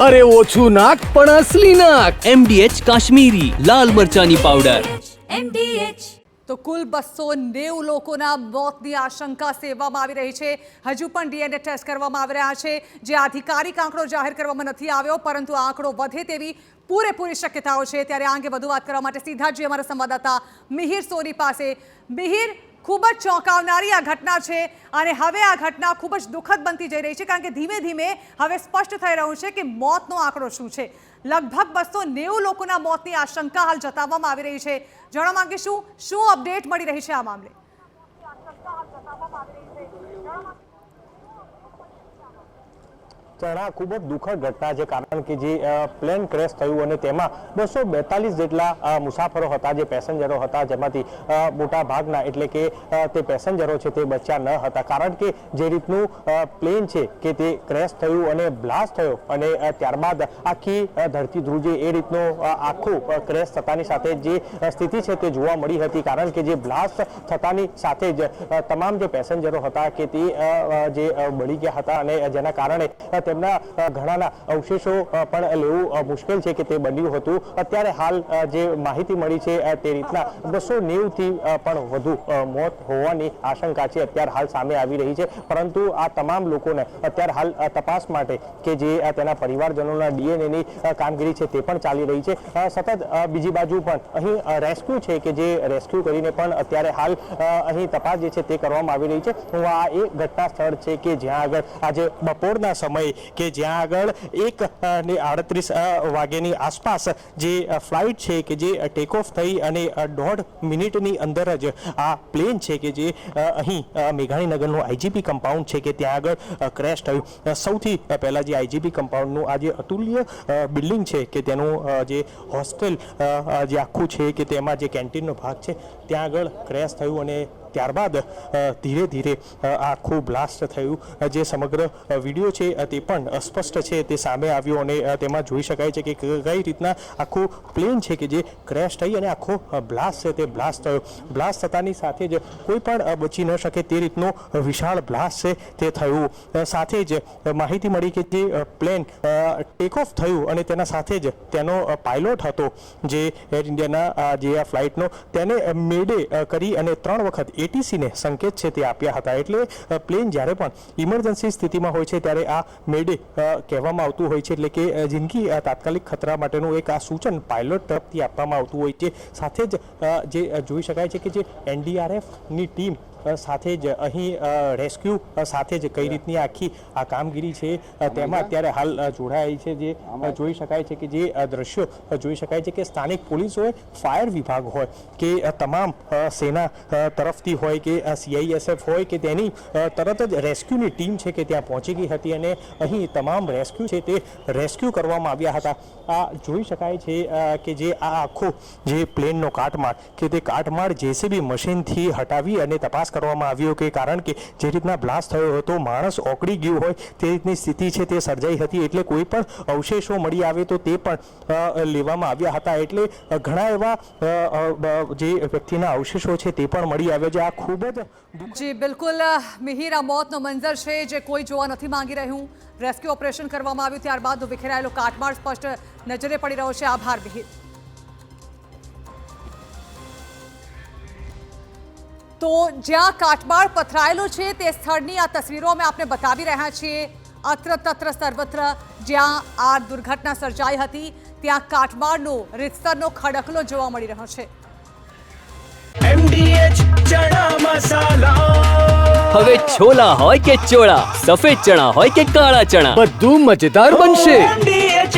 અરે ઓછું નાક પણ અસલી નાક. MDH કાશ્મીરી લાલ મરચાની પાવડર. MDH. તો કુલ 290 લોકોના મોતની આશંકા સેવવામાં આવી રહી છે. હજુ પણ DNA ટેસ્ટ કરવામાં આવી રહ્યા છે, જે આધિકારિક આંકડો જાહેર કરવામાં નથી આવ્યો, પરંતુ આ આંકડો વધે તેવી પૂરેપૂરી શક્યતાઓ છે. ત્યારે આ અંગે વધુ વાત કરવા માટે સીધા જ અમારા સંવાદદાતા મિહિર સોની પાસે. મિહિર, ખૂબ જ ચોંકાવનારી આ ઘટના છે અને હવે આ ઘટના ખૂબ જ દુઃખદ બનતી જઈ રહી છે, કારણ કે ધીમે ધીમે હવે સ્પષ્ટ થઈ રહ્યું છે કે મોતનો આંકડો શું છે. લગભગ 290 લોકોના મોતની આશંકા હાલ જતાવવામાં આવી રહી છે. જાણવા માંગીશું શું અપડેટ મળી રહી છે આ મામલે. આ ખૂબ જ દુઃખદ ઘટના છે, કારણ કે જે પ્લેન ક્રેશ થયું અને તેમાં 242 જેટલા મુસાફરો હતા, જે પેસેન્જરો હતા, જેમાંથી મોટા ભાગના એટલે કે તે પેસેન્જરો છે તે બચ્યા ન હતા. કારણ કે જે રીતનું પ્લેન છે કે તે ક્રેશ થયું અને બ્લાસ્ટ થયો અને ત્યારબાદ આખી ધરતી ધ્રુજે એ રીતનો આખું ક્રેશ થતાની સાથે જે સ્થિતિ છે તે જોવા મળી હતી. કારણ કે જે બ્લાસ્ટ થતાની સાથે જ તમામ જે પેસેન્જરો હતા કે તે જે બળી ગયા હતા અને જેના કારણે તેમના ઘણાના અવશેષો પણ લેવું મુશ્કેલ છે કે તે બન્યું હતું. અત્યારે હાલ જે માહિતી મળી છે તે રીતના 290 થી પણ વધુ મોત હોવાની આશંકા છે અત્યારે હાલ સામે આવી રહી છે. પરંતુ આ તમામ લોકોને અત્યારે હાલ તપાસ માટે કે જે તેના પરિવારજનોના DNA ની કામગીરી છે તે પણ ચાલી રહી છે. સતત બીજી બાજુ પણ અહીં રેસ્ક્યુ છે કે જે રેસ્ક્યુ કરીને પણ અત્યારે હાલ અહીં તપાસ જે છે તે કરવામાં આવી રહી છે. આ એ ઘટના સ્થળ છે કે જ્યાં આગળ આજે બપોરના સમયે કે જ્યાં આગળ 1:38 વાગ્યાની આસપાસ જે ફ્લાઇટ છે કે જે ટેક ઓફ થઈ અને 1.5 મિનિટની અંદર જ આ પ્લેન છે કે જે અહીં મેઘાણીનગરનું IGP કમ્પાઉન્ડ છે કે ત્યાં આગળ ક્રેશ થયું. સૌથી પહેલાં જે IGP કમ્પાઉન્ડનું આ જે અતુલ્ય બિલ્ડિંગ છે કે તેનું જે હોસ્ટેલ જે આખું છે કે તેમાં જે કેન્ટીનનો ભાગ છે ત્યાં આગળ ક્રેશ થયું અને ત્યારબાદ ધીરે ધીરે આખું બ્લાસ્ટ થયું. જે સમગ્ર વિડીયો છે તે પણ સ્પષ્ટ છે તે સામે આવ્યો અને તેમાં જોઈ શકાય છે કે કઈ રીતના આખું પ્લેન છે કે જે ક્રેશ થઈ અને આખો બ્લાસ્ટ છે તે બ્લાસ્ટ થયો. બ્લાસ્ટ થતાની સાથે જ કોઈ પણ બચી ન શકે તે રીતનો વિશાળ બ્લાસ્ટ છે તે થયું. સાથે જ માહિતી મળી કે જે પ્લેન ટેક ઓફ થયું અને તેના સાથે જ તેનો પાયલોટ હતો જે એર ઇન્ડિયાના જે આ ફ્લાઇટનો, તેને મેડે કરી અને 3 વખત ATC ને સંકેત છે તે આપ્યા હતા. એટલે પ્લેન જ્યારે પણ ઇમરજન્સી સ્થિતિમાં હોય છે ત્યારે આ મેડે કહેવામાં આવતું હોય છે, એટલે કે જિંદગી તાત્કાલિક ખતરા માટેનું એક આ સૂચન પાયલોટ તરફથી આપવામાં આવતું હોય છે. સાથે જ જે જોઈ શકાય છે કે જે NDRFની ટીમ સાથે જ અહીં રેસ્ક્યુ સાથે જ કઈ રીતની આખી આ કામગીરી છે તેમાં અત્યારે હાલ જોડાઈ છે. જે જોઈ શકાય છે કે જે દ્રશ્યો જોઈ શકાય છે કે સ્થાનિક પોલીસ હોય, ફાયર વિભાગ હોય કે તમામ સેના તરફથી હોય કે CISF હોય કે તેની તરત જ રેસ્ક્યુની ટીમ છે કે ત્યાં પહોંચી ગઈ હતી અને અહીં તમામ રેસ્ક્યુ છે તે રેસ્ક્યુ કરવામાં આવ્યા હતા. આ જોઈ શકાય છે કે જે આ આખો જે પ્લેનનો કાટમાળ કે તે કાટમાળ JCB મશીનથી હટાવી અને તપાસ કરવામાં આવ્યો કે કારણ કે જે રીતના બ્લાસ્ટ થયો હતો માણસ ઓકળી ગયું હોય તે રીતની સ્થિતિ છે તે સર્જાઈ હતી. એટલે કોઈ પણ અવશેષો મળી આવે તો તે પણ લેવામાં આવ્યા હતા. એટલે ઘણા એવા જે વ્યક્તિના અવશેષો છે તે પણ મળી આવ્યા છે. આ ખૂબ જ જી બિલકુલ મિહિર, આ મોતનો મંજર છે જે કોઈ જોવા નથી માંગી રહ્યું. રેસ્ક્યુ ઓપરેશન કરવામાં આવ્યું ત્યારબાદ વિખેરાયેલો કાટમાળ સ્પષ્ટ નજરે પડી રહ્યો છે. આભાર મિહિર. તો જ્યાં કાટમાળ પથરાયેલો છે તે સ્થળની આ તસવીરો અમે આપને બતાવી રહ્યા છીએ. અત્ર તત્ર સર્વત્ર જ્યાં આ દુર્ઘટના સર્જાઈ હતી ત્યાં કાટમાળનો રીતસરનો ખડકલો જોવા મળી રહ્યો છે. MDH ચણા મસાલા. હવે છોલા હોય કે ચોળા, સફેદ ચણા હોય કે કાળા ચણા, બધું મજેદાર બનશે. MDH